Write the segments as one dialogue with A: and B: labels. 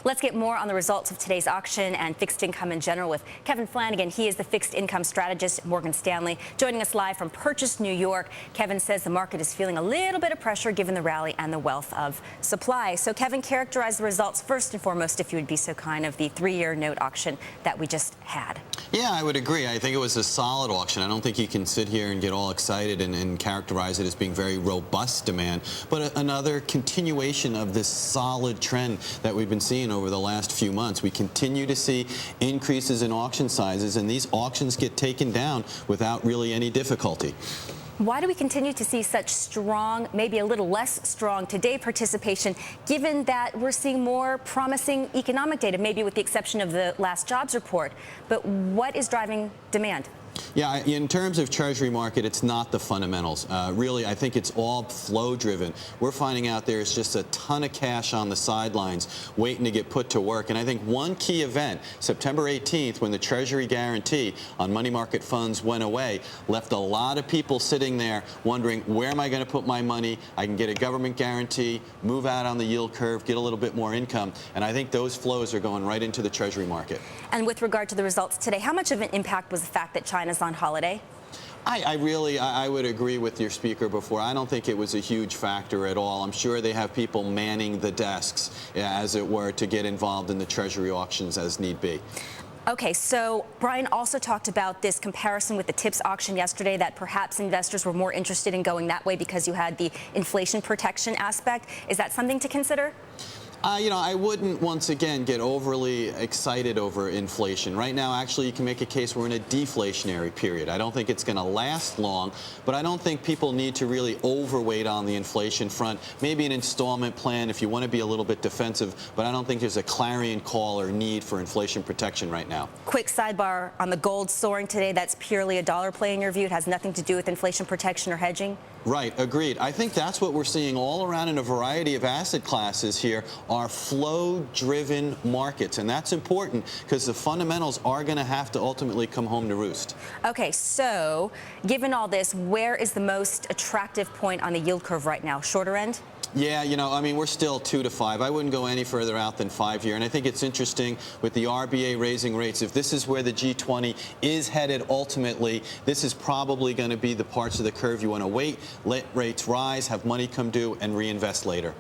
A: Let's get more on the results of today's auction and fixed income in general with Kevin Flanagan. He is the fixed income strategist at Morgan Stanley, joining us live from Purchase, New York. Kevin says the market is feeling a little bit of pressure given the rally and the wealth of supply. So, Kevin, characterize the results first and foremost, if you would be so kind, of the 3-year note auction that we just had.
B: Yeah, I would agree. I think it was a solid auction. I don't think you can sit here and get all excited and characterize it as being very robust demand, but another continuation of this solid trend that we've been seeing over the last few months. We continue to see increases in auction sizes, and these auctions get taken down without really any difficulty.
A: Why do we continue to see such strong, maybe a little less strong today participation, given that we're seeing more promising economic data, maybe with the exception of the last jobs report? But what is driving demand?
B: Yeah, in terms of Treasury market, it's not the fundamentals. Really, I think it's all flow-driven. We're finding out there's just a ton of cash on the sidelines waiting to get put to work. And I think one key event, September 18th, when the Treasury guarantee on money market funds went away, left a lot of people sitting there wondering, where am I going to put my money? I can get a government guarantee, move out on the yield curve, get a little bit more income. And I think those flows are going right into the Treasury market.
A: And with regard to the results today, how much of an impact was the fact that China's on holiday?
B: I would agree with your speaker before. I don't think it was a huge factor at all. I'm sure they have people manning the desks, as it were, to get involved in the Treasury auctions as need be.
A: Okay, so Brian also talked about this comparison with the TIPS auction yesterday, that perhaps investors were more interested in going that way because you had the inflation protection aspect. Is that something to consider?
B: I wouldn't, once again, get overly excited over inflation. Right now, actually, you can make a case we're in a deflationary period. I don't think it's going to last long, but I don't think people need to really overweight on the inflation front. Maybe an installment plan if you want to be a little bit defensive, but I don't think there's a clarion call or need for inflation protection right now.
A: Quick sidebar on the gold soaring today. That's purely a dollar play in your view. It has nothing to do with inflation protection or hedging?
B: Right, agreed. I think that's what we're seeing all around in a variety of asset classes here are flow-driven markets. And that's important because the fundamentals are going to have to ultimately come home to roost.
A: Okay, so given all this, where is the most attractive point on the yield curve right now? Shorter end?
B: Yeah, we're still 2 to 5. I wouldn't go any further out than 5-year. And I think it's interesting with the RBA raising rates. If this is where the G20 is headed ultimately, this is probably going to be the parts of the curve you want to wait, let rates rise, have money come due, and reinvest later.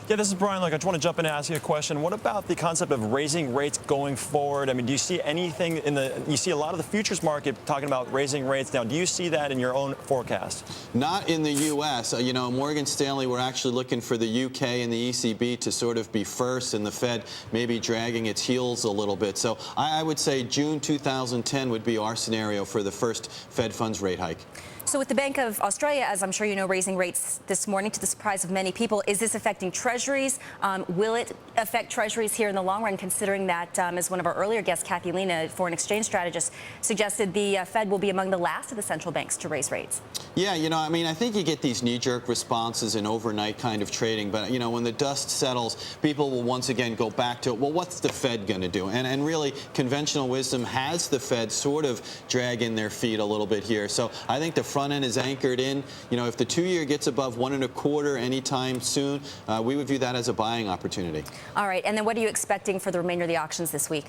C: Yeah, this is Brian. Look, I just want to jump in and ask you a question. What about the concept of raising rates going forward? I mean, do you see anything you see a lot of the futures market talking about raising rates now. Do you see that in your own forecast?
B: Not in the U.S. Morgan Stanley, we're actually looking for the U.K. and the ECB to sort of be first, and the Fed maybe dragging its heels a little bit. So I would say June 2010 would be our scenario for the first Fed funds rate hike.
A: So with the Bank of Australia, as I'm sure you know, raising rates this morning to the surprise of many people, is this affecting Treasuries? Will it affect Treasuries here in the long run, considering that, as one of our earlier guests, Kathy Lena, foreign exchange strategist, suggested the Fed will be among the last of the central banks to raise rates?
B: Yeah, I think you get these knee-jerk responses in overnight kind of trading, but, when the dust settles, people will once again go back to, well, what's the Fed going to do? And really, conventional wisdom has the Fed sort of dragging their feet a little bit here. So I think the front end is anchored in. If the 2-year gets above 1.25 anytime soon, we would view that as a buying opportunity.
A: All right, and then what are you expecting for the remainder of the auctions this week?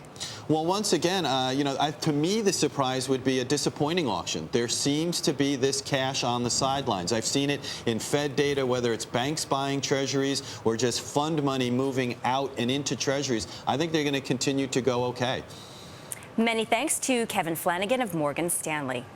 B: Well, once again, to me, the surprise would be a disappointing auction. There seems to be this cash on the sidelines. I've seen it in Fed data, whether it's banks buying Treasuries or just fund money moving out and into Treasuries. I think they're going to continue to go okay.
A: Many thanks to Kevin Flanagan of Morgan Stanley.